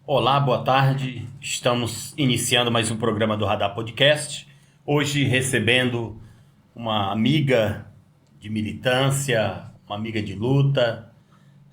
Olá, boa tarde. Estamos iniciando mais um programa do Radar Podcast. Hoje recebendo uma amiga de militância, uma amiga de luta,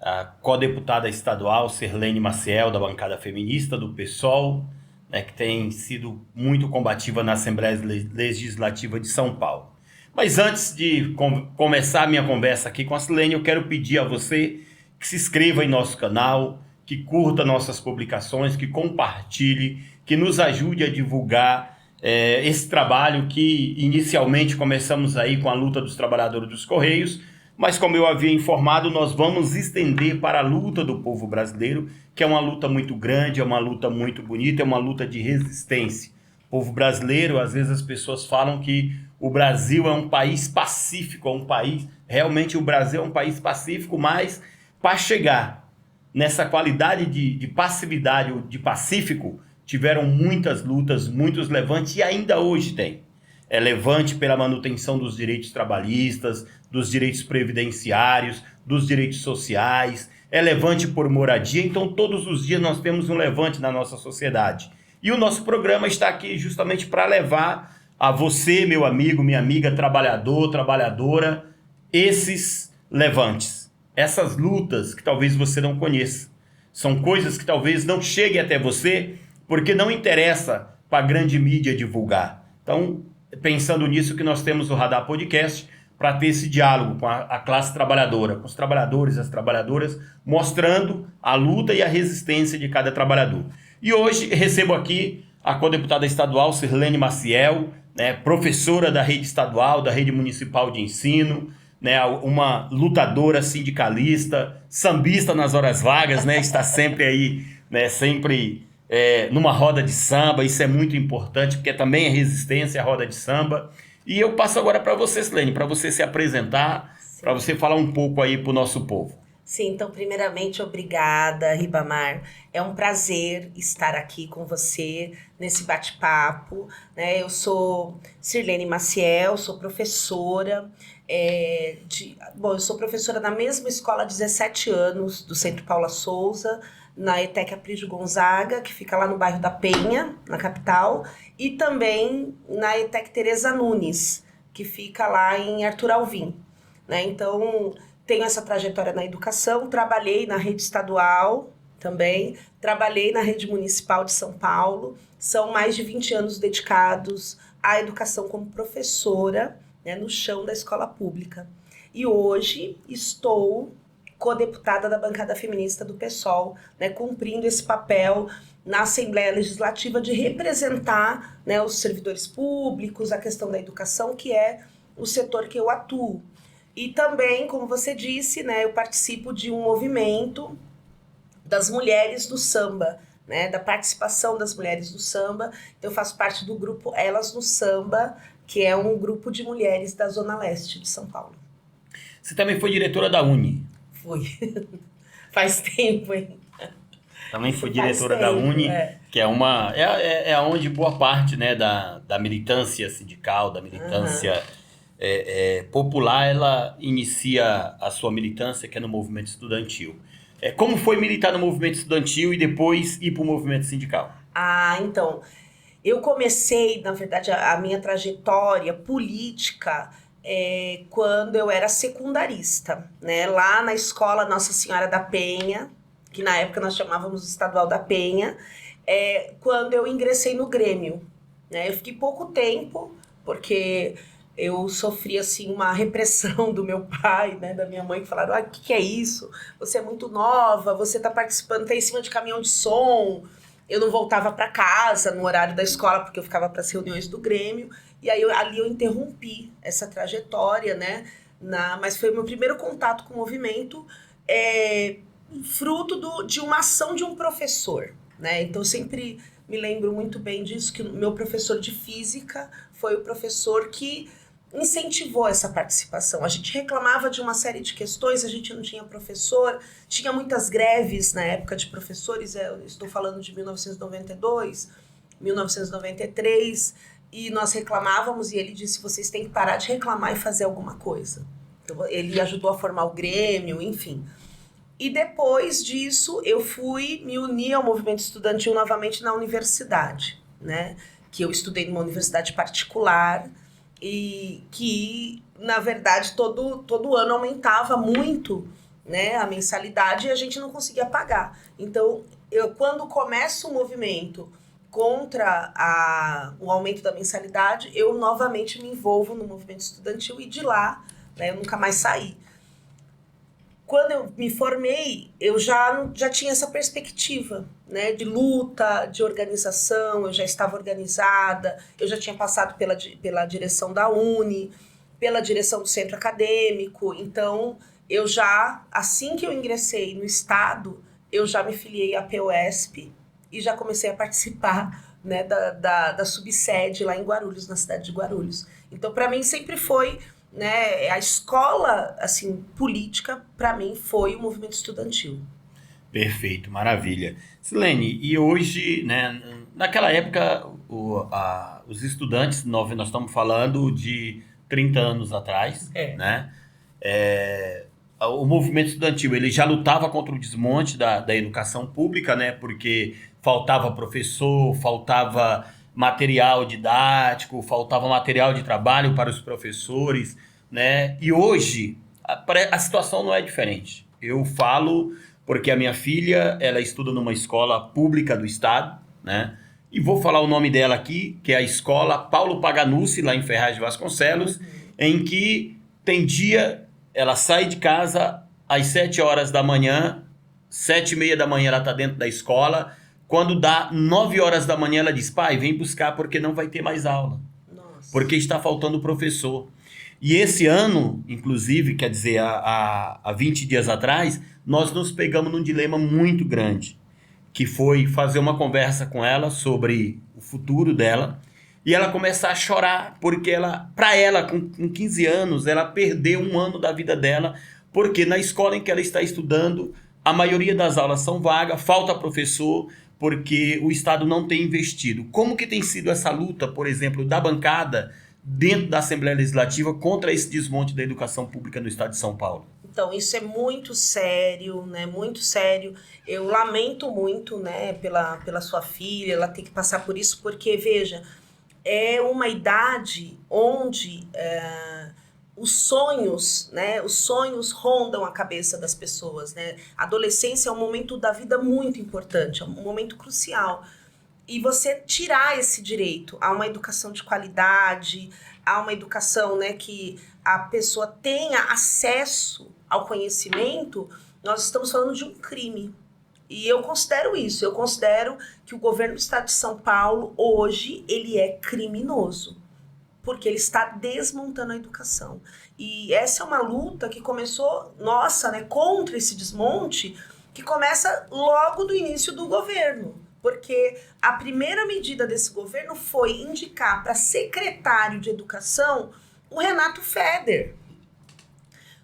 a co-deputada estadual Sirlene Maciel, da bancada feminista do PSOL, que tem sido muito combativa na Assembleia Legislativa de São Paulo. Mas antes de começar a minha conversa aqui com a Sirlene, eu quero pedir a você que se inscreva em nosso canal, que curta nossas publicações, que compartilhe, que nos ajude a divulgar esse trabalho que inicialmente começamos aí com a luta dos trabalhadores dos Correios, mas como eu havia informado, nós vamos estender para a luta do povo brasileiro, que é uma luta muito grande, é uma luta muito bonita, é uma luta de resistência. O povo brasileiro, às vezes as pessoas falam que o Brasil é um país pacífico, realmente o Brasil é um país pacífico, mas para chegar nessa qualidade de passividade, de pacífico, tiveram muitas lutas, muitos levantes e ainda hoje tem. É levante pela manutenção dos direitos trabalhistas, dos direitos previdenciários, dos direitos sociais, é levante por moradia, então todos os dias nós temos um levante na nossa sociedade. E o nosso programa está aqui justamente para levar a você, meu amigo, minha amiga, trabalhador, trabalhadora, esses levantes. Essas lutas que talvez você não conheça. São coisas que talvez não cheguem até você porque não interessa para a grande mídia divulgar. Então, pensando nisso que nós temos o Radar Podcast para ter esse diálogo com a classe trabalhadora, com os trabalhadores e as trabalhadoras, mostrando a luta e a resistência de cada trabalhador. E hoje recebo aqui a co-deputada estadual Sirlene Maciel, professora da rede estadual, da rede municipal de ensino, uma lutadora sindicalista, sambista nas horas vagas, está sempre aí, sempre numa roda de samba. Isso é muito importante, porque também é resistência a roda de samba. E eu passo agora para você, Sirlene, para você se apresentar, para você falar um pouco aí para o nosso povo. Sim, então primeiramente obrigada, Ribamar. É um prazer estar aqui com você nesse bate-papo. Eu sou Sirlene Maciel, sou professora. Eu sou professora na mesma escola há 17 anos, do Centro Paula Souza, na ETEC Aprígio Gonzaga, que fica lá no bairro da Penha, na capital, e também na ETEC Tereza Nunes, que fica lá em Arthur Alvim. Então, tenho essa trajetória na educação, trabalhei na rede estadual também, trabalhei na rede municipal de São Paulo, são mais de 20 anos dedicados à educação como professora, no chão da escola pública. E hoje estou co-deputada da bancada feminista do PSOL, cumprindo esse papel na Assembleia Legislativa de representar, os servidores públicos, a questão da educação, que é o setor que eu atuo. E também, como você disse, eu participo de um movimento das mulheres do samba, da participação das mulheres do samba. Então, eu faço parte do grupo Elas no Samba, que é um grupo de mulheres da Zona Leste de São Paulo. Você também foi diretora da Uni. Fui. Faz tempo, hein? Também fui diretora da Uni, que é onde boa parte da militância sindical, da militância popular, ela inicia a sua militância, que é no movimento estudantil. Como foi militar no movimento estudantil e depois ir para o movimento sindical? Então, eu comecei, na verdade, a minha trajetória política quando eu era secundarista, lá na escola Nossa Senhora da Penha, que na época nós chamávamos Estadual da Penha, quando eu ingressei no Grêmio. Eu fiquei pouco tempo, porque eu sofri assim, uma repressão do meu pai, da minha mãe, que falaram: o que é isso? Você é muito nova, você está participando, está em cima de caminhão de som. Eu não voltava para casa no horário da escola, porque eu ficava para as reuniões do Grêmio. E aí ali eu interrompi essa trajetória, mas foi o meu primeiro contato com o movimento, fruto de uma ação de um professor. Então eu sempre me lembro muito bem disso, que o meu professor de física foi o professor que incentivou essa participação. A gente reclamava de uma série de questões, a gente não tinha professor, tinha muitas greves na época de professores, eu estou falando de 1992, 1993, e nós reclamávamos e ele disse: vocês têm que parar de reclamar e fazer alguma coisa. Então, ele ajudou a formar o Grêmio, enfim. E depois disso, eu fui me unir ao movimento estudantil novamente na universidade, né? Que eu estudei numa universidade particular e que, na verdade, todo ano aumentava muito, né, a mensalidade e a gente não conseguia pagar. Então, quando começo o movimento contra o aumento da mensalidade, eu novamente me envolvo no movimento estudantil e de lá, né, eu nunca mais saí. Quando eu me formei, eu já tinha essa perspectiva, né, de luta, de organização, eu já estava organizada, eu já tinha passado pela direção da Uni, pela direção do centro acadêmico, então eu já, assim que eu ingressei no Estado, eu já me filiei à PUESP e já comecei a participar, né, da subsede lá em Guarulhos, na cidade de Guarulhos. Então, para mim, sempre foi, né, a escola, assim, política, para mim, foi o movimento estudantil. Perfeito, maravilha. Silene, e hoje, né, naquela época, os estudantes, nós estamos falando de 30 anos atrás, né? O movimento estudantil, ele já lutava contra o desmonte da educação pública, né? Porque faltava professor, faltava material didático, faltava material de trabalho para os professores, né? E hoje a situação não é diferente. Eu falo porque a minha filha, ela estuda numa escola pública do estado, né? E vou falar o nome dela aqui, que é a Escola Paulo Paganucci, lá em Ferraz de Vasconcelos, em que tem dia, ela sai de casa às 7 horas da manhã, 7h30 da manhã ela está dentro da escola. Quando dá 9 horas da manhã, ela diz: pai, vem buscar porque não vai ter mais aula. Nossa. Porque está faltando professor. E esse ano, inclusive, quer dizer, há 20 dias atrás, nós nos pegamos num dilema muito grande, que foi fazer uma conversa com ela sobre o futuro dela, e ela começar a chorar, porque para ela, com 15 anos, ela perdeu um ano da vida dela, porque na escola em que ela está estudando, a maioria das aulas são vagas, falta professor, porque o Estado não tem investido. Como que tem sido essa luta, por exemplo, da bancada dentro da Assembleia Legislativa contra esse desmonte da educação pública no Estado de São Paulo? Então, isso é muito sério, né? Muito sério. Eu lamento muito, né, pela sua filha, ela ter que passar por isso, porque, veja, é uma idade onde os sonhos, né, os sonhos rondam a cabeça das pessoas, né? A adolescência é um momento da vida muito importante, é um momento crucial. E você tirar esse direito a uma educação de qualidade, a uma educação, né, que a pessoa tenha acesso ao conhecimento, nós estamos falando de um crime. E eu considero isso, eu considero que o governo do estado de São Paulo, hoje, ele é criminoso, porque ele está desmontando a educação. E essa é uma luta que começou, nossa, né, contra esse desmonte, que começa logo do início do governo. Porque a primeira medida desse governo foi indicar para secretário de Educação o Renato Feder.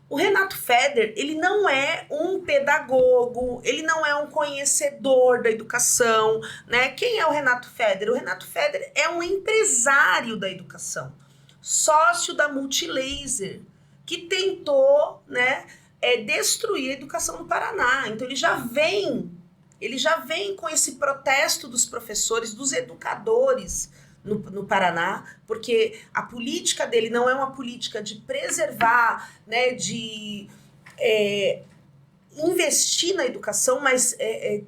O Renato Feder, ele não é um pedagogo, ele não é um conhecedor da educação, né? Quem é o Renato Feder? O Renato Feder é um empresário da educação, sócio da Multilaser, que tentou, né, destruir a educação no Paraná. Então ele já vem com esse protesto dos professores, dos educadores no Paraná, porque a política dele não é uma política de preservar, né, de investir na educação, mas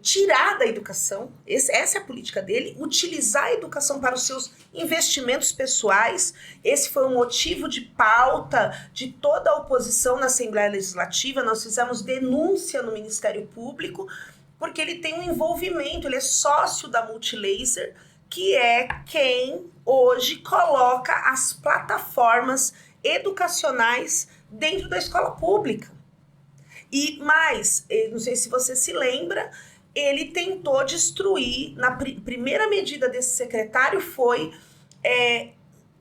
tirar da educação. Essa é a política dele, utilizar a educação para os seus investimentos pessoais. Esse foi um motivo de pauta de toda a oposição na Assembleia Legislativa. Nós fizemos denúncia no Ministério Público, porque ele tem um envolvimento, ele é sócio da Multilaser, que é quem hoje coloca as plataformas educacionais dentro da escola pública. E mais, não sei se você se lembra, ele tentou destruir, na primeira medida desse secretário foi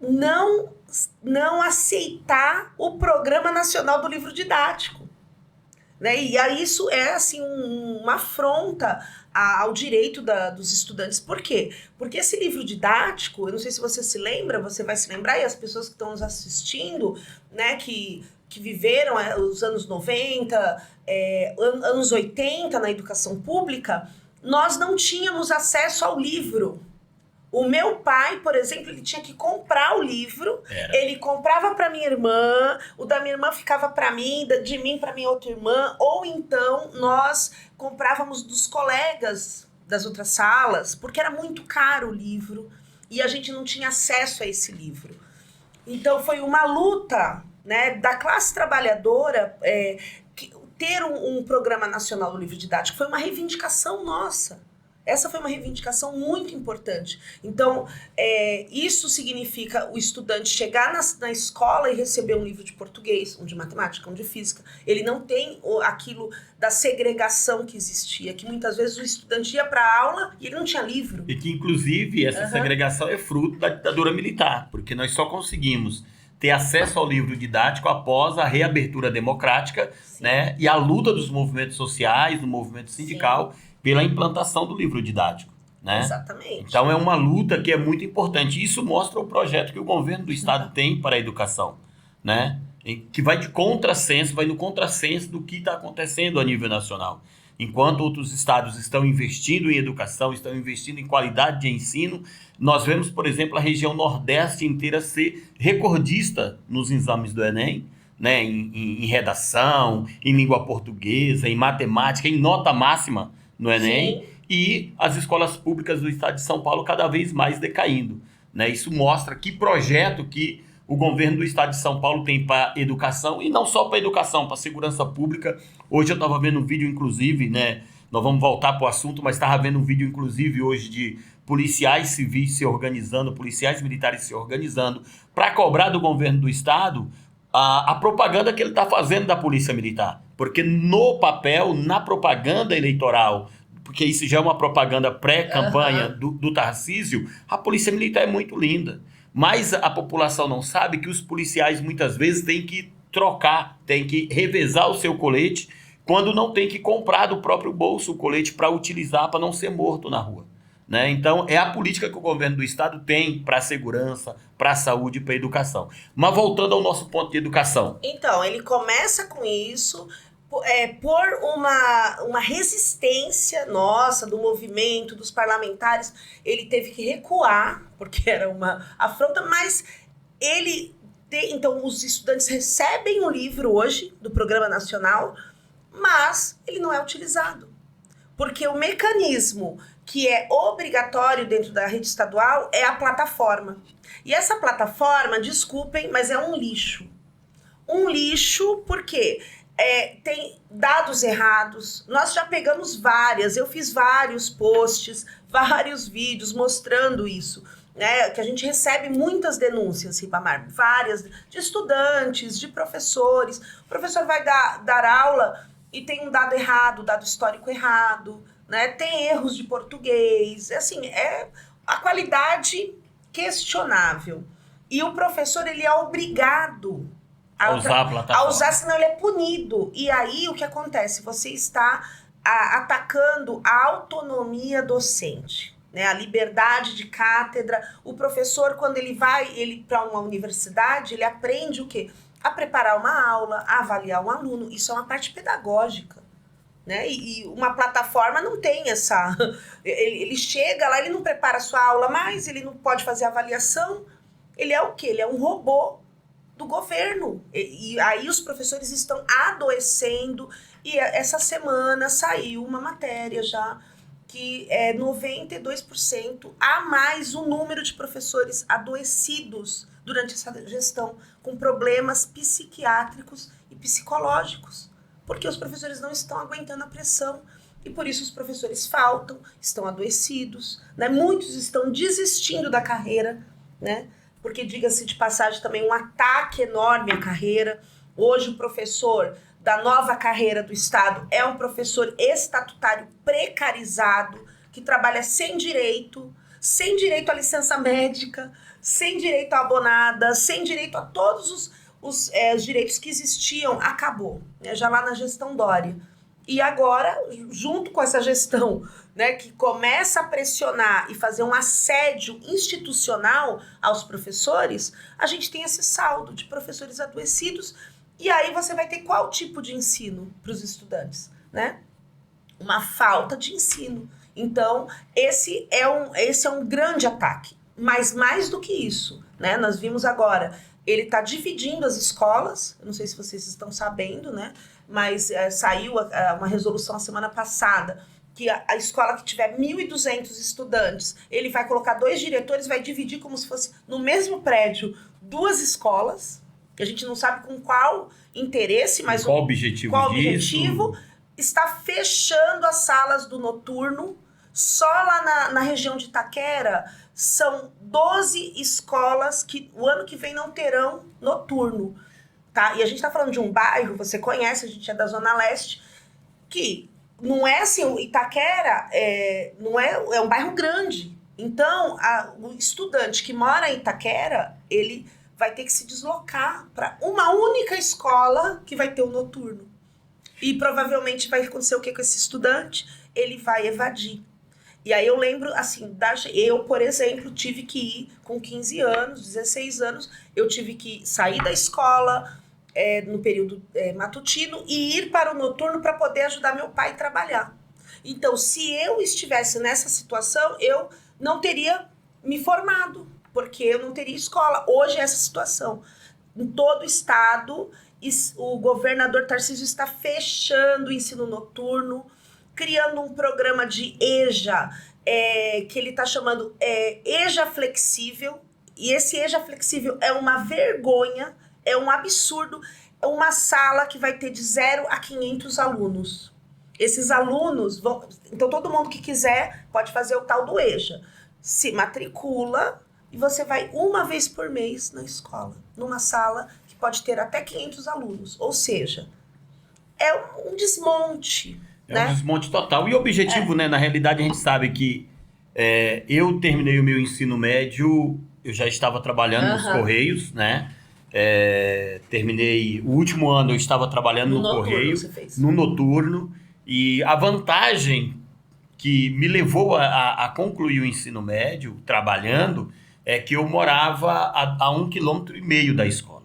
não aceitar o Programa Nacional do Livro Didático. Né? E aí isso é assim, uma afronta ao direito dos estudantes. Por quê? Porque esse livro didático, eu não sei se você se lembra, você vai se lembrar, e as pessoas que estão nos assistindo, né, que viveram os anos 90, anos 80 na educação pública, nós não tínhamos acesso ao livro. O meu pai, por exemplo, ele tinha que comprar o livro, ele comprava para minha irmã, o da minha irmã ficava para mim, de mim para minha outra irmã, ou então nós comprávamos dos colegas das outras salas, porque era muito caro o livro e a gente não tinha acesso a esse livro. Então foi uma luta, né, da classe trabalhadora, ter um programa nacional do livro didático foi uma reivindicação nossa. Essa foi uma reivindicação muito importante. Então, isso significa o estudante chegar na escola e receber um livro de português, um de matemática, um de física. Ele não tem aquilo da segregação que existia, que muitas vezes o estudante ia para a aula e ele não tinha livro. E que, inclusive, essa segregação é fruto da ditadura militar, porque nós só conseguimos ter acesso ao livro didático após a reabertura democrática, né, e a luta dos movimentos sociais, do movimento sindical, pela implantação do livro didático, né? Exatamente. Então é uma luta que é muito importante. Isso mostra o projeto que o governo do estado tem para a educação, né? Que vai no contrassenso do que está acontecendo a nível nacional. Enquanto outros estados estão investindo em educação, estão investindo em qualidade de ensino, nós vemos, por exemplo, a região Nordeste inteira ser recordista nos exames do Enem, né? Em redação, em língua portuguesa, em matemática, em nota máxima no Enem. Sim. E as escolas públicas do estado de São Paulo cada vez mais decaindo, né? Isso mostra que projeto que o governo do estado de São Paulo tem para educação, e não só para educação, para segurança pública. Hoje eu estava vendo um vídeo, inclusive, né? Nós vamos voltar para o assunto, mas estava vendo um vídeo, inclusive, hoje de policiais civis se organizando, policiais militares se organizando para cobrar do governo do estado a propaganda que ele está fazendo da polícia militar. Porque no papel, na propaganda eleitoral, porque isso já é uma propaganda pré-campanha do Tarcísio, a polícia militar é muito linda. Mas a população não sabe que os policiais muitas vezes têm que trocar, têm que revezar o seu colete, quando não tem que comprar do próprio bolso o colete para utilizar, para não ser morto na rua, né? Então, é a política que o governo do estado tem para a segurança, para a saúde e para a educação. Mas voltando ao nosso ponto de educação. Então, ele começa com isso, por uma resistência nossa, do movimento, dos parlamentares. Ele teve que recuar, porque era uma afronta, mas então, os estudantes recebem o livro hoje, do Programa Nacional, mas ele não é utilizado. Porque o mecanismo que é obrigatório dentro da rede estadual é a plataforma. E essa plataforma, desculpem, mas é um lixo. Um lixo porque tem dados errados. Nós já pegamos várias, eu fiz vários posts, vários vídeos mostrando isso, né? Que a gente recebe muitas denúncias, Ribamar, várias, de estudantes, de professores. O professor vai dar aula e tem um dado errado, dado histórico errado, né? Tem erros de português, assim, a qualidade questionável. E o professor, ele é obrigado a usar a plataforma. A usar, senão ele é punido. E aí, o que acontece? Você está atacando a autonomia docente, né? A liberdade de cátedra. O professor, quando ele vai para uma universidade, ele aprende o quê? A preparar uma aula, a avaliar um aluno. Isso é uma parte pedagógica, né? E uma plataforma não tem essa... Ele chega lá, ele não prepara a sua aula mais, ele não pode fazer avaliação. Ele é o quê? Ele é um robô do governo. E aí os professores estão adoecendo. E essa semana saiu uma matéria já que 92% a mais o número de professores adoecidos durante essa gestão, com problemas psiquiátricos e psicológicos, porque os professores não estão aguentando a pressão e por isso os professores faltam, estão adoecidos, né? Muitos estão desistindo da carreira, né? Porque, diga-se de passagem, também um ataque enorme à carreira. Hoje o professor da nova carreira do Estado é um professor estatutário precarizado, que trabalha sem direito à licença médica, sem direito à abonada, sem direito a todos os direitos que existiam, acabou, né? Já lá na gestão Dória. E agora, junto com essa gestão, né, que começa a pressionar e fazer um assédio institucional aos professores, a gente tem esse saldo de professores adoecidos. E aí você vai ter qual tipo de ensino para os estudantes, né? Uma falta de ensino. Então, esse é um grande ataque. Mas mais do que isso, né? Nós vimos agora, ele está dividindo as escolas, eu não sei se vocês estão sabendo, né? Mas saiu uma resolução a semana passada, que a escola que tiver 1.200 estudantes, ele vai colocar 2 diretores, vai dividir como se fosse no mesmo prédio 2 escolas, que a gente não sabe com qual interesse, mas qual objetivo está fechando as salas do noturno. Só lá na região de Itaquera são 12 escolas que o ano que vem não terão noturno. Tá? E a gente está falando de um bairro, você conhece, a gente é da Zona Leste, que não é assim, Itaquera não é um bairro grande. Então, o estudante que mora em Itaquera, ele vai ter que se deslocar para uma única escola que vai ter o noturno. E provavelmente vai acontecer o que com esse estudante? Ele vai evadir. E aí eu lembro, assim, eu, por exemplo, tive que ir com 15 anos, 16 anos, eu tive que sair da escola no período matutino e ir para o noturno para poder ajudar meu pai a trabalhar. Então, se eu estivesse nessa situação, eu não teria me formado, porque eu não teria escola. Hoje é essa situação. Em todo o estado, o governador Tarcísio está fechando o ensino noturno, criando um programa de EJA, que ele está chamando EJA Flexível, e esse EJA Flexível é uma vergonha, é um absurdo, é uma sala que vai ter de 0 a 500 alunos. Esses alunos vão... Então, todo mundo que quiser pode fazer o tal do EJA. Se matricula e você vai uma vez por mês na escola, numa sala que pode ter até 500 alunos. Ou seja, é um desmonte. É um desmonte total. E o objetivo, né? Na realidade, a gente sabe que eu terminei o meu ensino médio, eu já estava trabalhando nos Correios, né? Terminei o último ano, eu estava trabalhando no Correio, no noturno. E a vantagem que me levou a concluir o ensino médio, trabalhando, é que eu morava a 1,5 km da escola.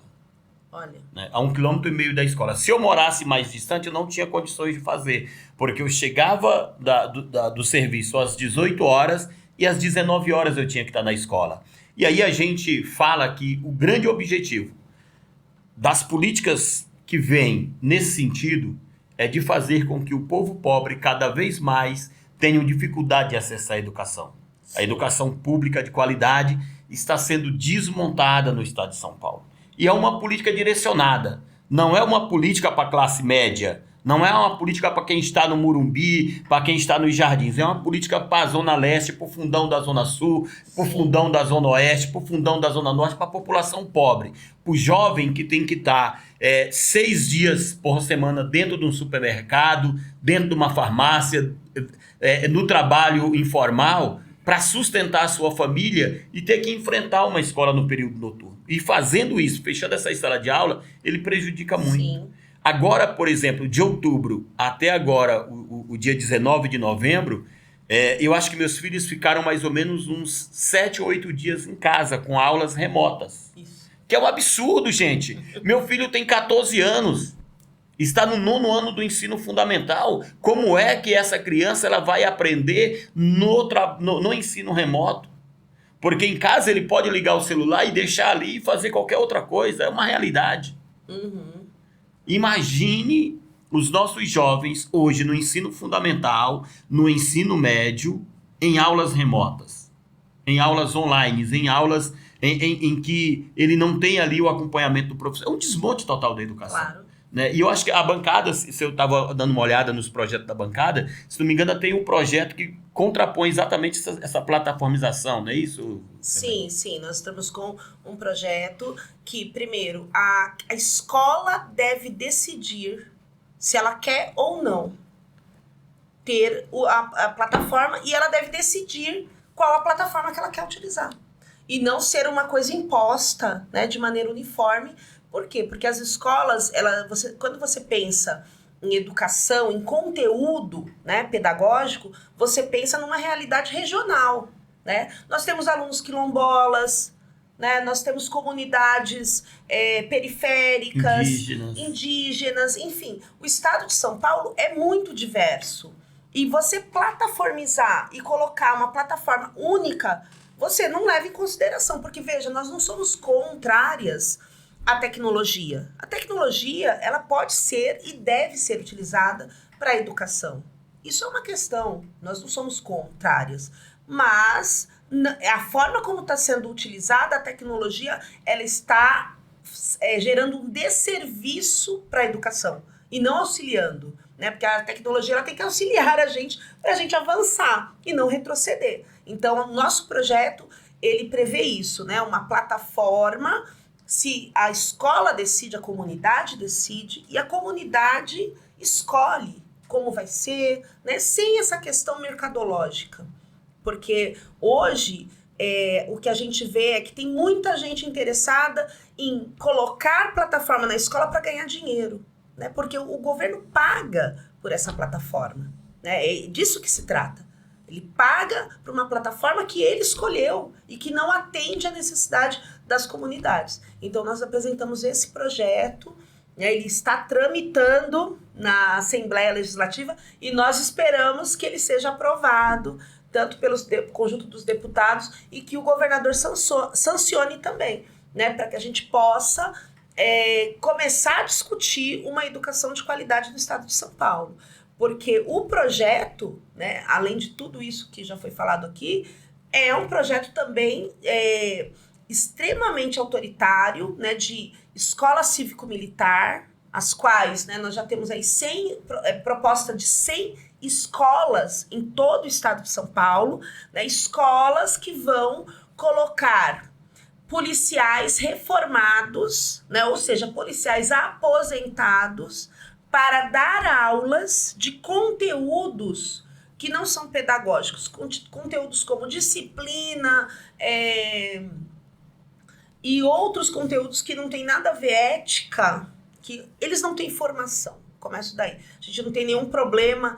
Olha. Né? A 1,5 km da escola. Se eu morasse mais distante, eu não tinha condições de fazer, porque eu chegava do serviço às 18 horas e às 19 horas eu tinha que estar na escola. E aí a gente fala que o grande objetivo das políticas que vêm nesse sentido é de fazer com que o povo pobre cada vez mais tenha dificuldade de acessar a educação. A educação pública de qualidade está sendo desmontada no estado de São Paulo. E é uma política direcionada. Não é uma política para a classe média. Não é uma política para quem está no Morumbi, para quem está nos Jardins. É uma política para a Zona Leste, para o fundão da Zona Sul, para o fundão da Zona Oeste, para o fundão da Zona Norte, para a população pobre. Para o jovem que tem que estar 6 dias por semana dentro de um supermercado, dentro de uma farmácia, no trabalho informal, para sustentar a sua família e ter que enfrentar uma escola no período noturno. E fazendo isso, fechando essa sala de aula, ele prejudica muito. Sim. Agora, por exemplo, de outubro até agora, o dia 19 de novembro, eu acho que meus filhos ficaram mais ou menos uns 7 ou 8 dias em casa, com aulas remotas. Isso. Que é um absurdo, gente. Meu filho tem 14 anos, está no 9º ano do ensino fundamental. Como é que essa criança ela vai aprender no ensino remoto? Porque em casa ele pode ligar o celular e deixar ali e fazer qualquer outra coisa. É uma realidade. Uhum. Imagine os nossos jovens hoje no ensino fundamental, no ensino médio, em aulas remotas, em aulas online, em aulas em que ele não tem ali o acompanhamento do professor. É um desmonte total da educação. Claro. Né? E eu acho que a bancada, se eu estava dando uma olhada nos projetos da bancada, se não me engano, tem um projeto que contrapõe exatamente essa plataformização, não é isso? Sim, sim. Nós estamos com um projeto que, primeiro, a escola deve decidir se ela quer ou não ter a plataforma e ela deve decidir qual a plataforma que ela quer utilizar. E não ser uma coisa imposta, né, de maneira uniforme. Por quê? Porque as escolas, quando você pensa em educação, em conteúdo, né, pedagógico, você pensa numa realidade regional, né? Nós temos alunos quilombolas, né? Nós temos comunidades periféricas, indígenas, enfim. O estado de São Paulo é muito diverso. E você plataformizar e colocar uma plataforma única, você não leva em consideração. Porque, veja, nós não somos contrárias à tecnologia. A tecnologia, ela pode ser e deve ser utilizada para a educação. Isso é uma questão, nós não somos contrárias. Mas a forma como está sendo utilizada a tecnologia, ela está gerando um desserviço para a educação e não auxiliando, né? Porque a tecnologia ela tem que auxiliar a gente para a gente avançar e não retroceder. Então, o nosso projeto, ele prevê isso, né? Uma plataforma, se a escola decide, a comunidade decide, e a comunidade escolhe como vai ser, né? Sem essa questão mercadológica. Porque hoje o que a gente vê é que tem muita gente interessada em colocar plataforma na escola para ganhar dinheiro, né? Porque o governo paga por essa plataforma, né? É disso que se trata. Ele paga por uma plataforma que ele escolheu e que não atende à necessidade das comunidades. Então, nós apresentamos esse projeto, né? Ele está tramitando na Assembleia Legislativa e nós esperamos que ele seja aprovado tanto pelo conjunto dos deputados, e que o governador sancione também, né, para que a gente possa começar a discutir uma educação de qualidade no estado de São Paulo. Porque o projeto, né, além de tudo isso que já foi falado aqui, é um projeto também extremamente autoritário, né, de escola cívico-militar, as quais, né, nós já temos aí proposta de 100 escolas em todo o estado de São Paulo, né, escolas que vão colocar policiais reformados, né, ou seja, policiais aposentados, para dar aulas de conteúdos que não são pedagógicos, conteúdos como disciplina e outros conteúdos que não tem nada a ver, ética, que eles não têm formação. Começo daí. A gente não tem nenhum problema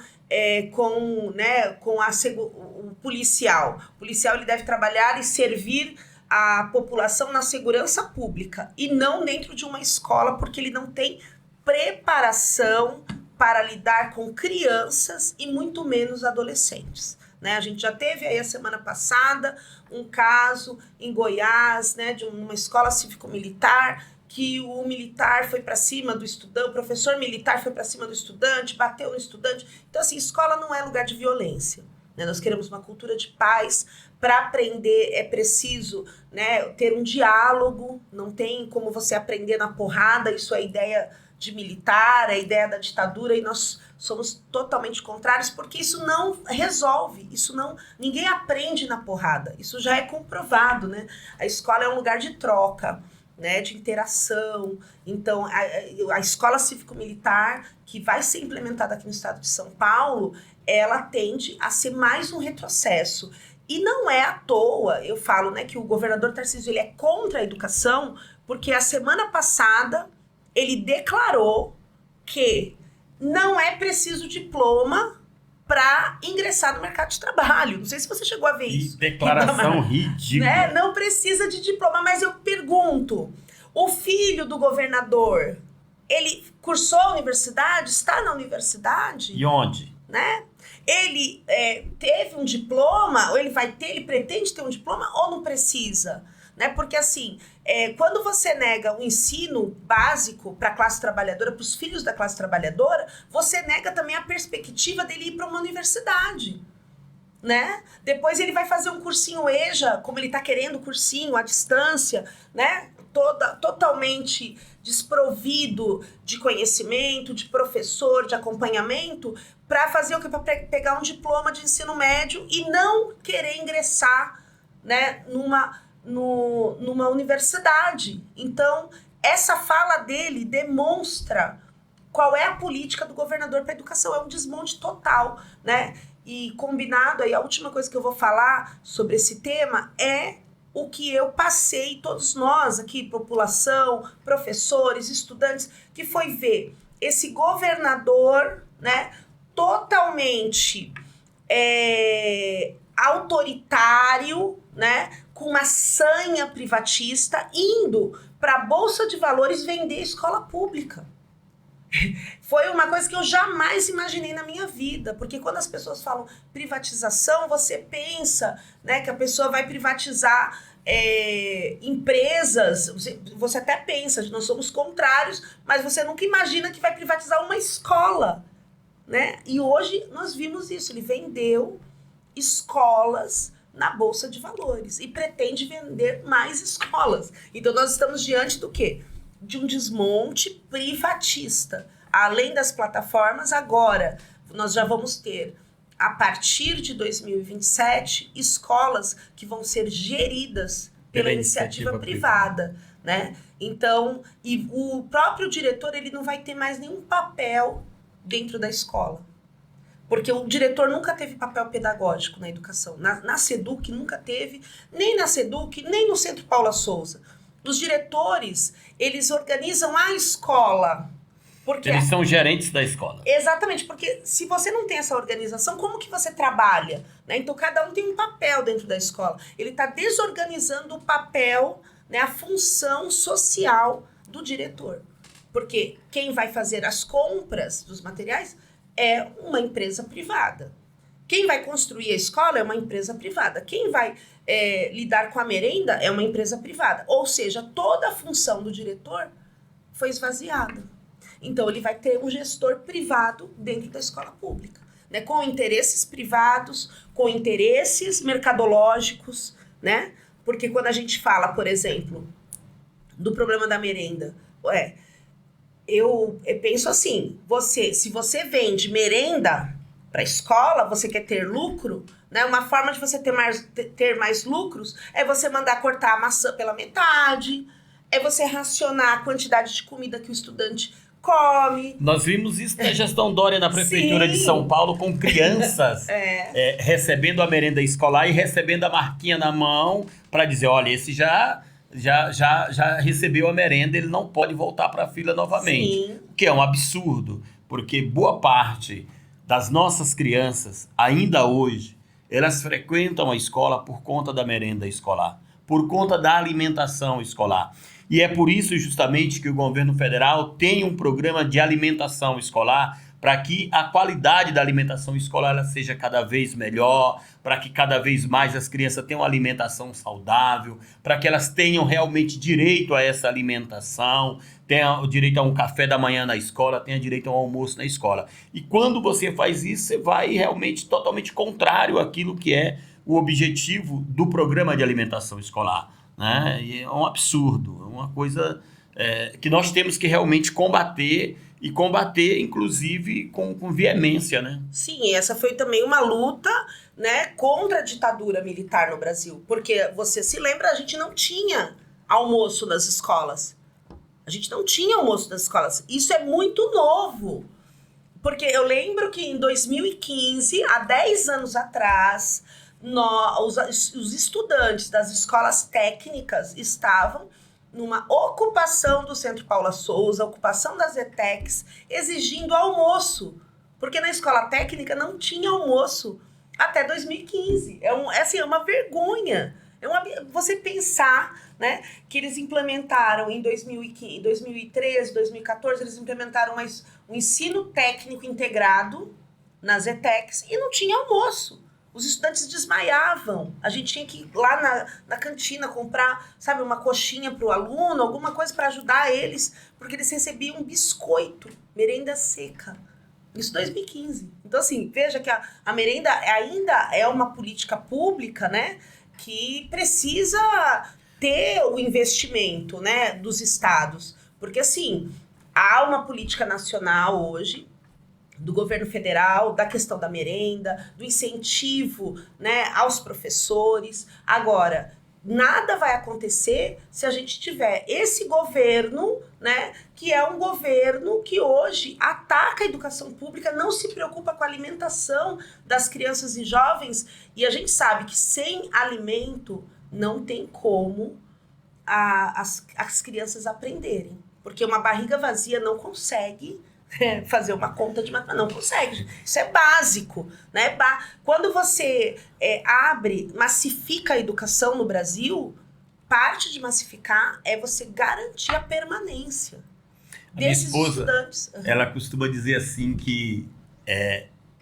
com o policial. O policial ele deve trabalhar e servir a população na segurança pública e não dentro de uma escola, porque ele não tem preparação para lidar com crianças e muito menos adolescentes. Né? A gente já teve aí a semana passada um caso em Goiás, né, de uma escola cívico-militar, que o militar foi para cima do estudante, o professor militar foi para cima do estudante, bateu no estudante. Então, assim, escola não é lugar de violência, né? Nós queremos uma cultura de paz. Para aprender é preciso, né, ter um diálogo, não tem como você aprender na porrada, isso é ideia de militar, é a ideia da ditadura, e nós somos totalmente contrários, porque isso não resolve, ninguém aprende na porrada, isso já é comprovado, né? A escola é um lugar de troca, né, de interação. Então, a escola cívico-militar, que vai ser implementada aqui no estado de São Paulo, ela tende a ser mais um retrocesso. E não é à toa, eu falo, né, que o governador Tarcísio ele é contra a educação, porque a semana passada ele declarou que não é preciso diploma para ingressar no mercado de trabalho. Não sei se você chegou a ver isso. Declaração ridícula. Né? Não precisa de diploma, mas eu pergunto, o filho do governador, ele cursou a universidade, está na universidade? E onde? Né? Ele teve um diploma, ou ele pretende ter um diploma, ou não precisa? Né? Porque assim, quando você nega o ensino básico para a classe trabalhadora, para os filhos da classe trabalhadora, você nega também a perspectiva dele ir para uma universidade. Né? Depois ele vai fazer um cursinho EJA, como ele está querendo cursinho à distância, né? Totalmente desprovido de conhecimento, de professor, de acompanhamento, para fazer o que? Para pegar um diploma de ensino médio e não querer ingressar, né, numa universidade. Então, essa fala dele demonstra qual é a política do governador para a educação. É um desmonte total, né? E combinado, aí a última coisa que eu vou falar sobre esse tema é o que eu passei, todos nós aqui, população, professores, estudantes, que foi ver esse governador, né, totalmente autoritário, né, com uma sanha privatista, indo para a Bolsa de Valores vender escola pública. Foi uma coisa que eu jamais imaginei na minha vida, porque quando as pessoas falam privatização, você pensa, né, que a pessoa vai privatizar empresas, você até pensa, nós somos contrários, mas você nunca imagina que vai privatizar uma escola, né? E hoje nós vimos isso, ele vendeu escolas na Bolsa de Valores e pretende vender mais escolas. Então nós estamos diante do quê? De um desmonte privatista. Além das plataformas, agora nós já vamos ter, a partir de 2027, escolas que vão ser geridas pela iniciativa privada, né? Então, e o próprio diretor, ele não vai ter mais nenhum papel dentro da escola. Porque o diretor nunca teve papel pedagógico na educação. Na SEDUC nunca teve, nem na SEDUC, nem no Centro Paula Souza. Os diretores, eles organizam a escola. Porque eles são gerentes da escola. Exatamente, porque se você não tem essa organização, como que você trabalha? Né? Então, cada um tem um papel dentro da escola. Ele está desorganizando o papel, né, a função social do diretor. Porque quem vai fazer as compras dos materiais é uma empresa privada. Quem vai construir a escola é uma empresa privada. Quem vai lidar com a merenda é uma empresa privada. Ou seja, toda a função do diretor foi esvaziada. Então, ele vai ter um gestor privado dentro da escola pública, né? Com interesses privados, com interesses mercadológicos, né? Porque quando a gente fala, por exemplo, do problema da merenda, eu penso assim, se você vende merenda para a escola, você quer ter lucro, né? Uma forma de você ter mais lucros é você mandar cortar a maçã pela metade, é você racionar a quantidade de comida que o estudante come. Nós vimos isso na gestão Dória na Prefeitura de São Paulo, com crianças recebendo a merenda escolar e recebendo a marquinha na mão para dizer, olha, esse já recebeu a merenda, ele não pode voltar para a fila novamente. Sim. O que é um absurdo, porque boa parte das nossas crianças, ainda hoje, elas frequentam a escola por conta da merenda escolar, por conta da alimentação escolar. E é por isso justamente que o governo federal tem um programa de alimentação escolar para que a qualidade da alimentação escolar ela seja cada vez melhor, para que cada vez mais as crianças tenham alimentação saudável, para que elas tenham realmente direito a essa alimentação, tenham o direito a um café da manhã na escola, tenham direito a um almoço na escola. E quando você faz isso, você vai realmente totalmente contrário àquilo que é o objetivo do programa de alimentação escolar, né? E é um absurdo, é uma coisa que nós temos que realmente combater, e combater, inclusive, com veemência, né? Sim, essa foi também uma luta, né, contra a ditadura militar no Brasil. Porque, você se lembra, a gente não tinha almoço nas escolas. A gente não tinha almoço nas escolas. Isso é muito novo. Porque eu lembro que em 2015, há 10 anos atrás, os estudantes das escolas técnicas estavam numa ocupação do Centro Paula Souza, ocupação das ETECs, exigindo almoço. Porque na escola técnica não tinha almoço até 2015. É uma vergonha. Você pensar, né, que eles implementaram em 2015, 2013, 2014, eles implementaram um ensino técnico integrado nas ETECs e não tinha almoço. Os estudantes desmaiavam. A gente tinha que ir lá na cantina comprar, sabe, uma coxinha para o aluno, alguma coisa para ajudar eles, porque eles recebiam um biscoito, merenda seca. Isso em 2015. Então, assim, veja que a merenda ainda é uma política pública, né, que precisa ter o investimento, né, dos estados. Porque, assim, há uma política nacional hoje, do governo federal, da questão da merenda, do incentivo, né, aos professores. Agora, nada vai acontecer se a gente tiver esse governo, né, que é um governo que hoje ataca a educação pública, não se preocupa com a alimentação das crianças e jovens, e a gente sabe que sem alimento não tem como as crianças aprenderem, porque uma barriga vazia não consegue fazer uma conta de matemática. Não consegue, gente. Isso é básico, né? Quando você massifica a educação no Brasil, parte de massificar é você garantir a permanência desses estudantes. Ela costuma dizer assim que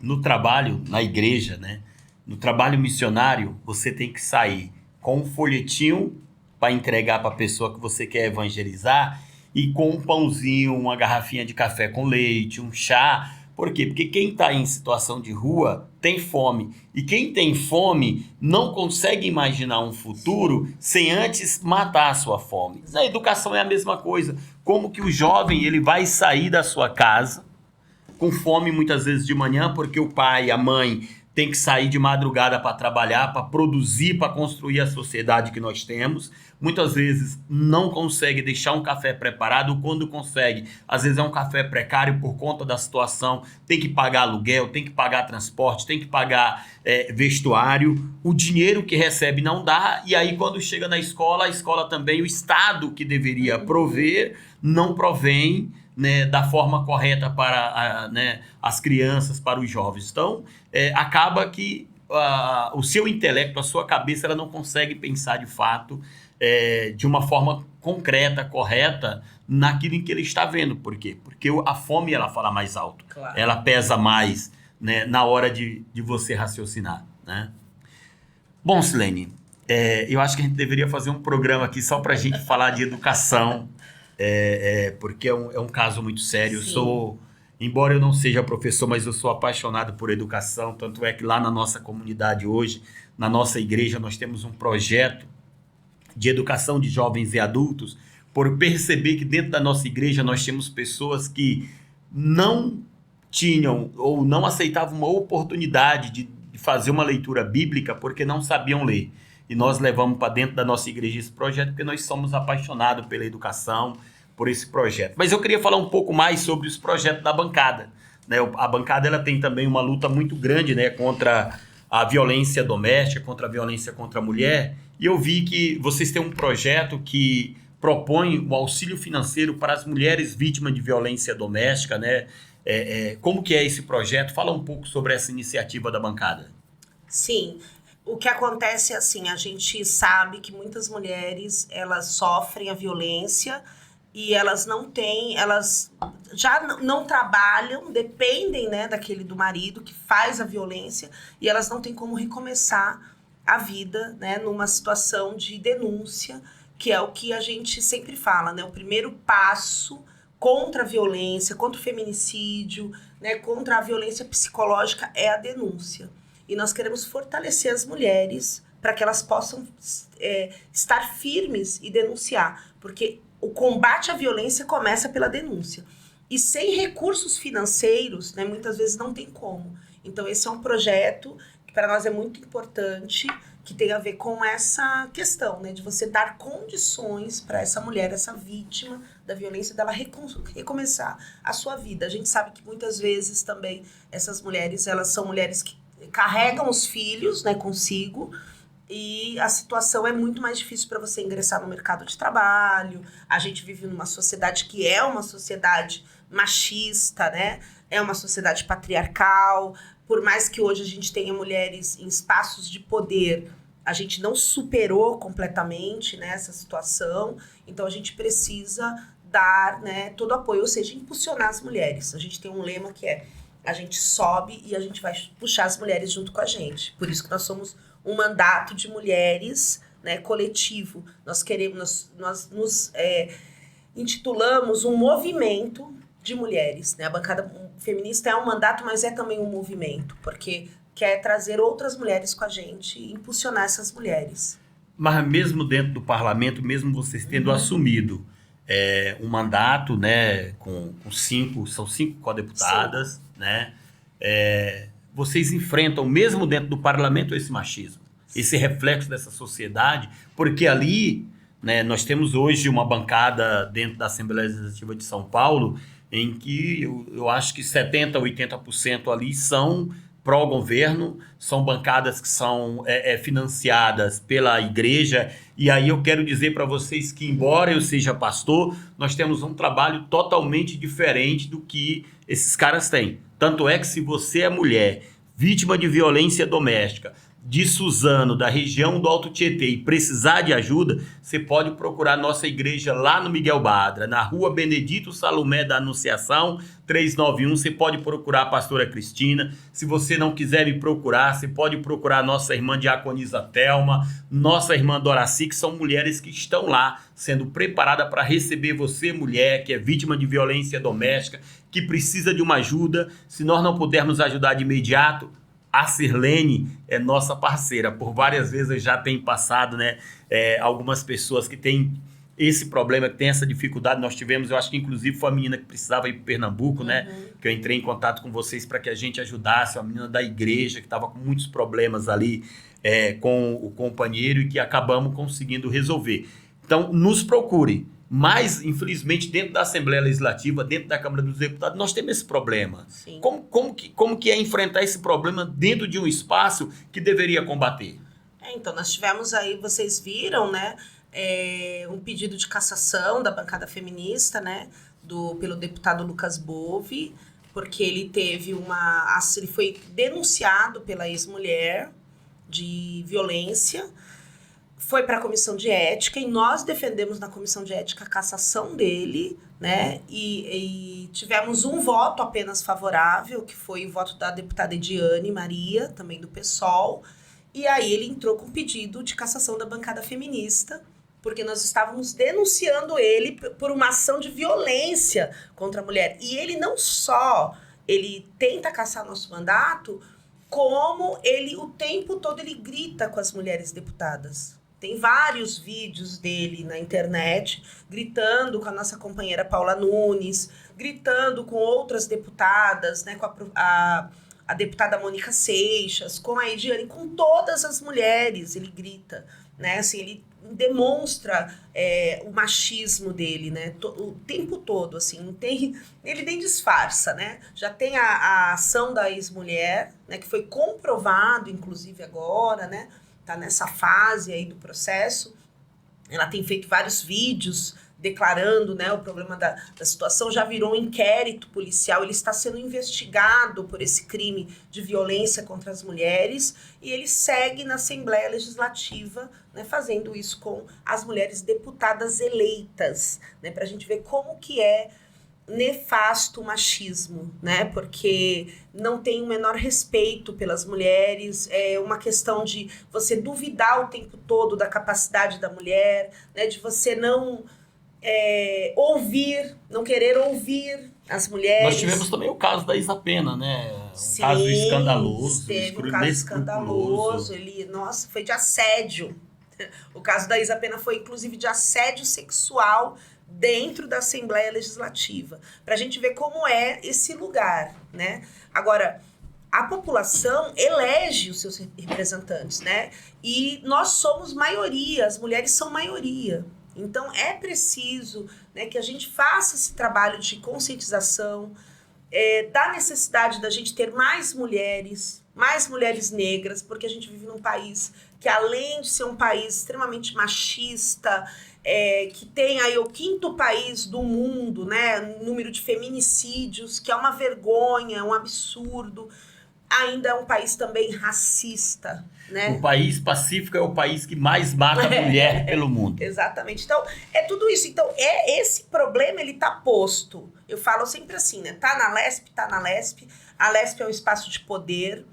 no trabalho, na igreja, né? No trabalho missionário, você tem que sair com um folhetinho para entregar para a pessoa que você quer evangelizar e com um pãozinho, uma garrafinha de café com leite, um chá. Por quê? Porque quem está em situação de rua tem fome. E quem tem fome não consegue imaginar um futuro sem antes matar a sua fome. A educação é a mesma coisa. Como que o jovem ele vai sair da sua casa com fome muitas vezes de manhã, porque o pai, a mãe tem que sair de madrugada para trabalhar, para produzir, para construir a sociedade que nós temos. Muitas vezes não consegue deixar um café preparado, quando consegue, às vezes é um café precário por conta da situação, tem que pagar aluguel, tem que pagar transporte, tem que pagar vestuário, o dinheiro que recebe não dá, e aí quando chega na escola, a escola também, o Estado que deveria prover, não provém, né, da forma correta para as crianças, para os jovens. Então, acaba que o seu intelecto, a sua cabeça, ela não consegue pensar de fato de uma forma concreta, correta, naquilo em que ele está vendo. Por quê? Porque a fome ela fala mais alto, claro. Ela pesa mais, né, na hora de você raciocinar, né? Bom, Silene, eu acho que a gente deveria fazer um programa aqui só para a gente falar de educação, porque é um caso muito sério. Embora eu não seja professor, mas eu sou apaixonado por educação, tanto é que lá na nossa comunidade hoje, na nossa igreja, nós temos um projeto de educação de jovens e adultos, por perceber que dentro da nossa igreja nós temos pessoas que não tinham ou não aceitavam uma oportunidade de fazer uma leitura bíblica porque não sabiam ler. E nós levamos para dentro da nossa igreja esse projeto porque nós somos apaixonados pela educação, por esse projeto. Mas eu queria falar um pouco mais sobre os projetos da bancada, né? A bancada ela tem também uma luta muito grande, né, contra a violência doméstica, contra a violência contra a mulher. E eu vi que vocês têm um projeto que propõe o auxílio financeiro para as mulheres vítimas de violência doméstica, né? Como que é esse projeto? Fala um pouco sobre essa iniciativa da bancada. Sim. O que acontece é assim, a gente sabe que muitas mulheres, elas sofrem a violência e elas já não trabalham, dependem, né, do marido que faz a violência, e elas não têm como recomeçar a vida, né, numa situação de denúncia, que é o que a gente sempre fala, né, o primeiro passo contra a violência, contra o feminicídio, né, contra a violência psicológica é a denúncia. E nós queremos fortalecer as mulheres para que elas possam estar firmes e denunciar, porque o combate à violência começa pela denúncia. E sem recursos financeiros, né, muitas vezes não tem como. Então, esse é um projeto que para nós é muito importante, que tem a ver com essa questão, né, de você dar condições para essa mulher, essa vítima da violência, dela recomeçar a sua vida. A gente sabe que muitas vezes também essas mulheres, elas são mulheres que carregam os filhos, né, consigo, e a situação é muito mais difícil para você ingressar no mercado de trabalho. A gente vive numa sociedade que é uma sociedade machista, né? É uma sociedade patriarcal. Por mais que hoje a gente tenha mulheres em espaços de poder, a gente não superou completamente, né, essa situação. Então a gente precisa dar, né, todo o apoio, ou seja, impulsionar as mulheres. A gente tem um lema que é: a gente sobe e a gente vai puxar as mulheres junto com a gente. Por isso que nós somos um mandato de mulheres, né, coletivo. Nós nos intitulamos um movimento de mulheres, né? A bancada feminista é um mandato, mas é também um movimento, porque quer trazer outras mulheres com a gente e impulsionar essas mulheres. Mas mesmo dentro do parlamento, mesmo vocês tendo assumido um mandato, né, são 5 co-deputadas, né? Vocês enfrentam, mesmo dentro do parlamento, esse machismo, esse reflexo dessa sociedade, porque ali, né, nós temos hoje uma bancada dentro da Assembleia Legislativa de São Paulo, em que eu acho que 70%, 80% ali são pró-governo, são bancadas que são financiadas pela igreja. E aí eu quero dizer para vocês que, embora eu seja pastor, nós temos um trabalho totalmente diferente do que esses caras têm. Tanto é que, se você é mulher, vítima de violência doméstica, de Suzano, da região do Alto Tietê, e precisar de ajuda, você pode procurar nossa igreja lá no Miguel Badra, na rua Benedito Salomé da Anunciação, 391. Você pode procurar a pastora Cristina. Se você não quiser me procurar, você pode procurar a nossa irmã Diaconisa Thelma, nossa irmã Doraci, que são mulheres que estão lá sendo preparadas para receber você, mulher, que é vítima de violência doméstica, que precisa de uma ajuda. Se nós não pudermos ajudar de imediato, a Sirlene é nossa parceira. Por várias vezes eu já tenho passado, né, algumas pessoas que têm esse problema, que têm essa dificuldade. Nós tivemos, eu acho que inclusive foi a menina que precisava ir para Pernambuco, né, que eu entrei em contato com vocês para que a gente ajudasse, uma menina da igreja que estava com muitos problemas ali com o companheiro, e que acabamos conseguindo resolver. Então, nos procure. Mas, infelizmente, dentro da Assembleia Legislativa, dentro da Câmara dos Deputados, nós temos esse problema. Sim. Como que é enfrentar esse problema dentro de um espaço que deveria combater? Então, nós tivemos aí, vocês viram, né, um pedido de cassação da bancada feminista, né, pelo deputado Lucas Bove, porque ele teve ele foi denunciado pela ex-mulher de violência. Foi para a comissão de ética, e nós defendemos na comissão de ética a cassação dele, né? E tivemos um voto apenas favorável, que foi o voto da deputada Ediane Maria, também do PSOL. E aí ele entrou com pedido de cassação da bancada feminista, porque nós estávamos denunciando ele por uma ação de violência contra a mulher. E ele não só ele tenta cassar nosso mandato, como ele o tempo todo ele grita com as mulheres deputadas. Tem vários vídeos dele na internet, gritando com a nossa companheira Paula Nunes, gritando com outras deputadas, né, com a deputada Mônica Seixas, com a Ediane, com todas as mulheres ele grita, né, assim, ele demonstra o machismo dele, né, o tempo todo, assim, não tem, ele nem disfarça, né, já tem a ação da ex-mulher, né, que foi comprovado, inclusive agora, né, tá nessa fase aí do processo. Ela tem feito vários vídeos declarando, né, o problema da situação, já virou um inquérito policial, ele está sendo investigado por esse crime de violência contra as mulheres, e ele segue na Assembleia Legislativa, né, fazendo isso com as mulheres deputadas eleitas, né, para a gente ver como que é nefasto o machismo, né? Porque não tem o menor respeito pelas mulheres, é uma questão de você duvidar o tempo todo da capacidade da mulher, né? De você não ouvir, não querer ouvir as mulheres. Nós tivemos também o caso da Isa Pena, né? Sim, caso escandaloso. Teve um caso escandaloso, foi de assédio. O caso da Isa Pena foi, inclusive, de assédio sexual dentro da Assembleia Legislativa, para a gente ver como é esse lugar, né? Agora, a população elege os seus representantes, né? E nós somos maioria, as mulheres são maioria. Então, é preciso, né, que a gente faça esse trabalho de conscientização, da necessidade da gente ter mais mulheres negras, porque a gente vive num país que, além de ser um país extremamente machista, que tem aí o 5º país do mundo, né, número de feminicídios, que é uma vergonha, um absurdo, ainda é um país também racista, né? O país pacífico é o país que mais mata mulher pelo mundo. Exatamente. Então, é tudo isso. Então, esse problema, ele tá posto. Eu falo sempre assim, né? Tá na Lesp. A Lesp é um espaço de poder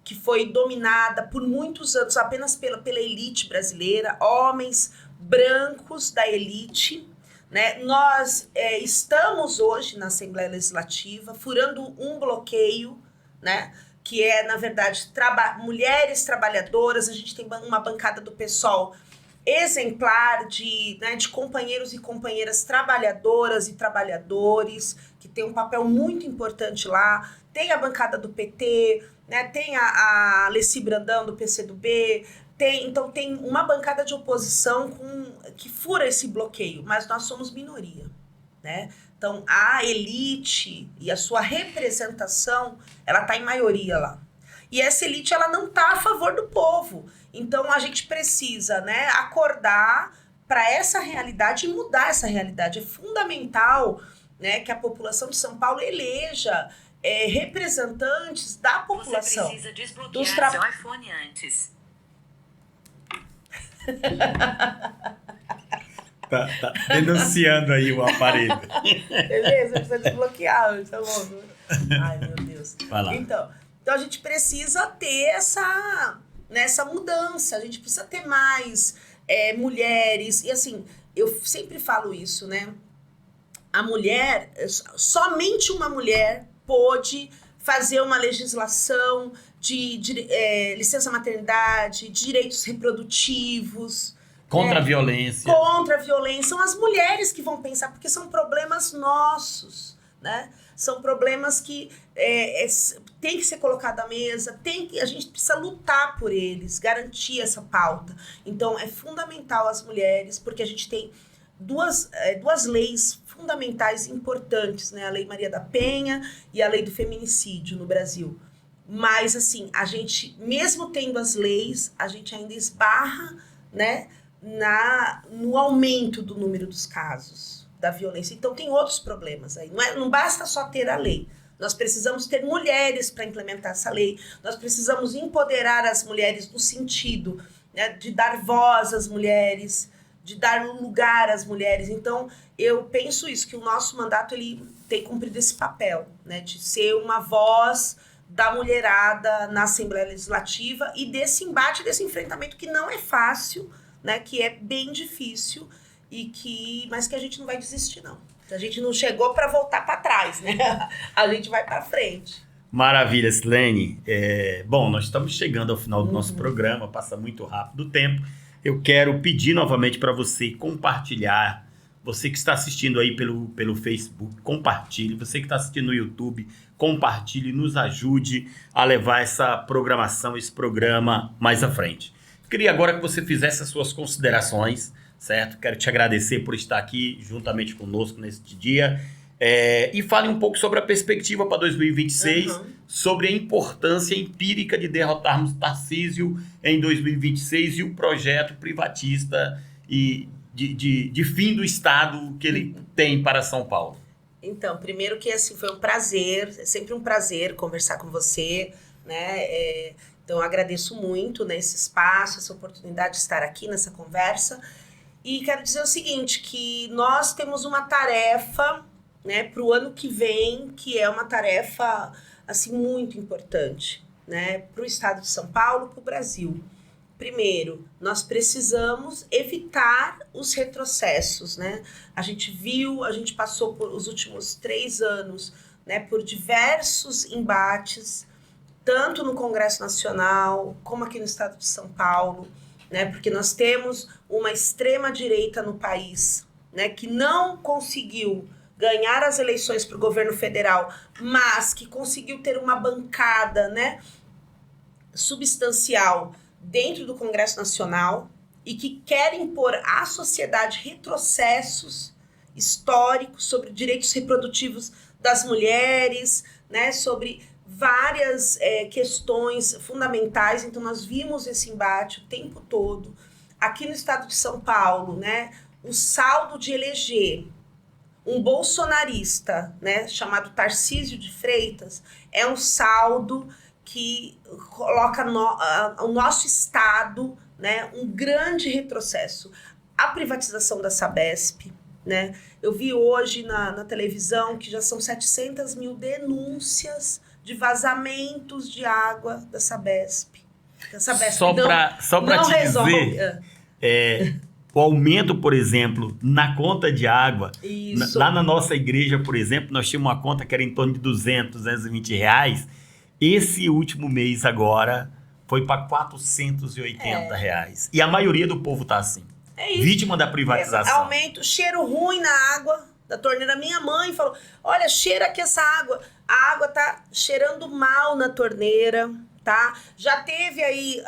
que foi dominada por muitos anos apenas pela elite brasileira, homens brancos da elite, né? Nós estamos hoje na Assembleia Legislativa furando um bloqueio, né? Que é, na verdade, mulheres trabalhadoras. A gente tem uma bancada do PSOL exemplar de companheiros e companheiras trabalhadoras e trabalhadores, que tem um papel muito importante lá. Tem a bancada do PT, né? Tem a Alessi Brandão, do PCdoB. Então tem uma bancada de oposição que fura esse bloqueio, mas nós somos minoria, né? Então a elite e a sua representação, ela está em maioria lá. E essa elite, ela não está a favor do povo. Então, a gente precisa, né, acordar para essa realidade e mudar essa realidade. É fundamental, né, que a população de São Paulo eleja representantes da população. Você precisa desbloquear seu iPhone antes. Tá denunciando aí o aparelho. Beleza, precisa desbloquear, tá bom. Ai, meu Deus. Vai lá. Então a gente precisa ter essa mudança, a gente precisa ter mais mulheres. E assim, eu sempre falo isso, né? A mulher, somente uma mulher pôde fazer uma legislação de licença maternidade, direitos reprodutivos. Contra a violência. Contra a violência. São as mulheres que vão pensar, porque são problemas nossos, né? São problemas que tem que ser colocado à mesa, a gente precisa lutar por eles, garantir essa pauta. Então, é fundamental as mulheres, porque a gente tem duas leis fundamentais importantes, né? A Lei Maria da Penha e a Lei do Feminicídio no Brasil. Mas, assim, a gente, mesmo tendo as leis, a gente ainda esbarra, né, no aumento do número dos casos da violência. Então, tem outros problemas aí. Não basta só ter a lei. Nós precisamos ter mulheres para implementar essa lei. Nós precisamos empoderar as mulheres no sentido, né, de dar voz às mulheres, de dar lugar às mulheres. Então, eu penso isso, que o nosso mandato ele tem cumprido esse papel, né, de ser uma voz da mulherada na Assembleia Legislativa e desse embate, desse enfrentamento que não é fácil, né, que é bem difícil, mas que a gente não vai desistir, não. A gente não chegou para voltar para trás, né? A gente vai para frente. Maravilha, Silene. Bom, nós estamos chegando ao final do nosso programa, passa muito rápido o tempo. Eu quero pedir novamente para você compartilhar. Você que está assistindo aí pelo Facebook, compartilhe. Você que está assistindo no YouTube, compartilhe, nos ajude a levar essa programação, esse programa mais à frente. Queria agora que você fizesse as suas considerações, certo? Quero te agradecer por estar aqui juntamente conosco neste dia. E fale um pouco sobre a perspectiva para 2026, sobre a importância empírica de derrotarmos Tarcísio em 2026 e o projeto privatista e de fim do Estado que ele tem para São Paulo. Então, primeiro que assim, foi um prazer, é sempre um prazer conversar com você, né? Então, eu agradeço muito, né, esse espaço, essa oportunidade de estar aqui nessa conversa. E quero dizer o seguinte, que nós temos uma tarefa, né, para o ano que vem, que é uma tarefa assim, muito importante, né, para o estado de São Paulo, para o Brasil. Primeiro, nós precisamos evitar os retrocessos, né? A gente passou por os últimos 3 anos, né, por diversos embates, tanto no Congresso Nacional, como aqui no estado de São Paulo, né, porque nós temos uma extrema-direita no país, né, que não conseguiu ganhar as eleições para o governo federal, mas que conseguiu ter uma bancada, né, substancial dentro do Congresso Nacional e que quer impor à sociedade retrocessos históricos sobre direitos reprodutivos das mulheres, né, sobre várias questões fundamentais. Então, nós vimos esse embate o tempo todo. Aqui no estado de São Paulo, né, o saldo de eleger um bolsonarista, né, chamado Tarcísio de Freitas, é um saldo que coloca o nosso estado, né, um grande retrocesso. A privatização da Sabesp, né, eu vi hoje na televisão que já são 700 mil denúncias de vazamentos de água da Sabesp. Só para te dizer, o aumento, por exemplo, na conta de água, lá na nossa igreja, por exemplo, nós tínhamos uma conta que era em torno de 200, 220 reais. Esse último mês agora foi para 480 reais. E a maioria do povo está assim, vítima da privatização. Aumento, cheiro ruim na água da torneira. Minha mãe falou, olha, cheira aqui essa água. A água tá cheirando mal na torneira, tá? Já teve aí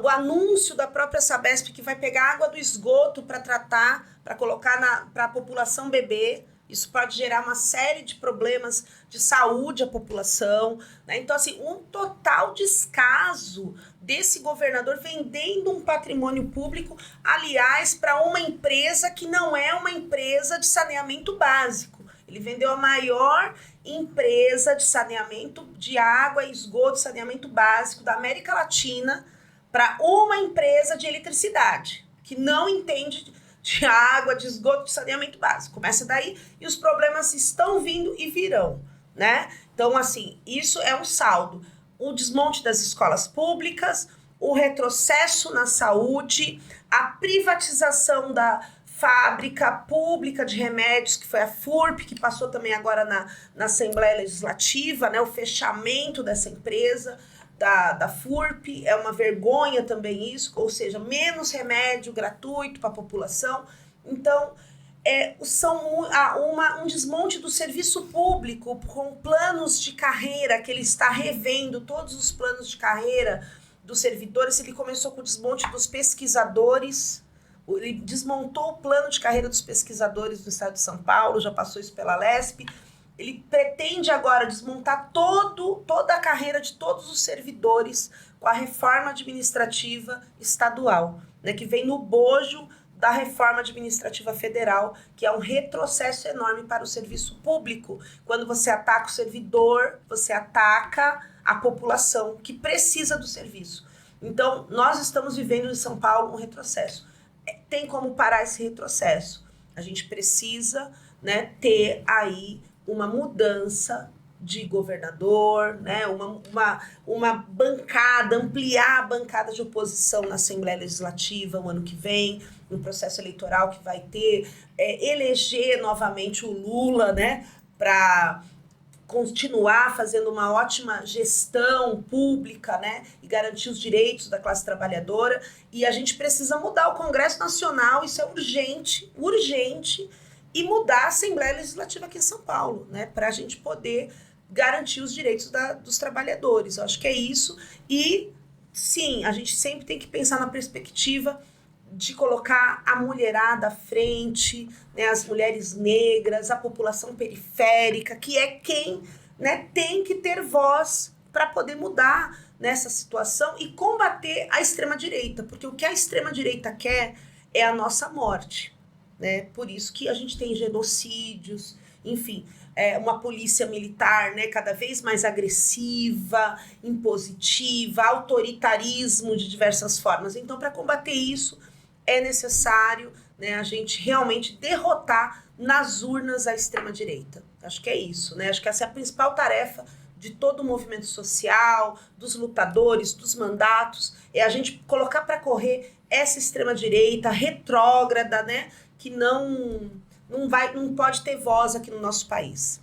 o anúncio da própria Sabesp que vai pegar água do esgoto para tratar, para colocar para a população beber. Isso pode gerar uma série de problemas de saúde à população, né? Então, assim, um total descaso desse governador vendendo um patrimônio público, aliás, para uma empresa que não é uma empresa de saneamento básico. Ele vendeu a maior empresa de saneamento de água e esgoto, saneamento básico da América Latina, para uma empresa de eletricidade, que não entende de água, de esgoto, de saneamento básico. Começa daí e os problemas estão vindo e virão, né? Então, assim, isso é um saldo. O desmonte das escolas públicas, o retrocesso na saúde, a privatização da fábrica pública de remédios, que foi a FURP, que passou também agora na Assembleia Legislativa, né? O fechamento dessa empresa, da FURP, é uma vergonha também isso, ou seja, menos remédio gratuito para a população. Então, são um desmonte do serviço público com planos de carreira, que ele está revendo todos os planos de carreira dos servidores. Ele começou com o desmonte dos pesquisadores, ele desmontou o plano de carreira dos pesquisadores do estado de São Paulo, já passou isso pela LESP. Ele pretende agora desmontar toda a carreira de todos os servidores com a reforma administrativa estadual, né, que vem no bojo da reforma administrativa federal, que é um retrocesso enorme para o serviço público. Quando você ataca o servidor, você ataca a população que precisa do serviço. Então, nós estamos vivendo em São Paulo um retrocesso. Tem como parar esse retrocesso? A gente precisa, né, ter aí uma mudança de governador, né? uma bancada, ampliar a bancada de oposição na Assembleia Legislativa o ano que vem, no processo eleitoral que vai ter, eleger novamente o Lula, né? Para continuar fazendo uma ótima gestão pública, né? E garantir os direitos da classe trabalhadora. E a gente precisa mudar o Congresso Nacional, isso é urgente, e mudar a Assembleia Legislativa aqui em São Paulo, né, para a gente poder garantir os direitos dos trabalhadores. Eu acho que é isso. E, sim, a gente sempre tem que pensar na perspectiva de colocar a mulherada à frente, né, as mulheres negras, a população periférica, que é quem, né, tem que ter voz para poder mudar nessa situação e combater a extrema-direita, porque o que a extrema-direita quer é a nossa morte. Né? Por isso que a gente tem genocídios, enfim, uma polícia militar, né, cada vez mais agressiva, impositiva, autoritarismo de diversas formas. Então, para combater isso, é necessário, né, a gente realmente derrotar nas urnas a extrema-direita. Acho que é isso, né? Acho que essa é a principal tarefa de todo o movimento social, dos lutadores, dos mandatos, é a gente colocar para correr essa extrema-direita retrógrada, né, que não pode ter voz aqui no nosso país.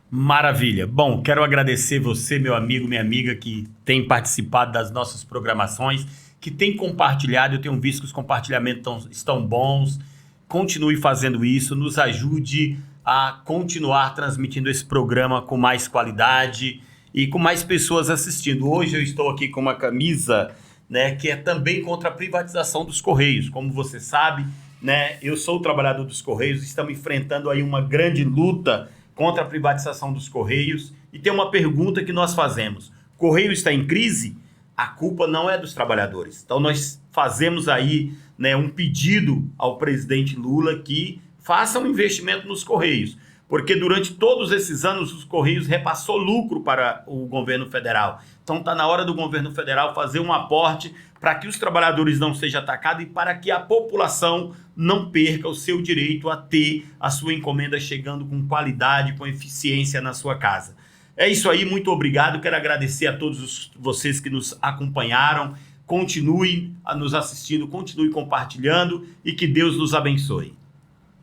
Maravilha. Bom, quero agradecer você, meu amigo, minha amiga, que tem participado das nossas programações, que tem compartilhado. Eu tenho visto que os compartilhamentos estão bons. Continue fazendo isso, nos ajude a continuar transmitindo esse programa com mais qualidade e com mais pessoas assistindo. Hoje eu estou aqui com uma camisa, né, que é também contra a privatização dos Correios. Como você sabe, né, eu sou o trabalhador dos Correios, estamos enfrentando aí uma grande luta contra a privatização dos Correios. E tem uma pergunta que nós fazemos: Correio está em crise? A culpa não é dos trabalhadores. Então nós fazemos aí, né, um pedido ao presidente Lula que faça um investimento nos Correios, porque durante todos esses anos os Correios repassou lucro para o governo federal. Então está na hora do governo federal fazer um aporte para que os trabalhadores não sejam atacados e para que a população não perca o seu direito a ter a sua encomenda chegando com qualidade, com eficiência na sua casa. É isso aí, muito obrigado. Quero agradecer a todos vocês que nos acompanharam. Continue nos assistindo, continue compartilhando e que Deus nos abençoe.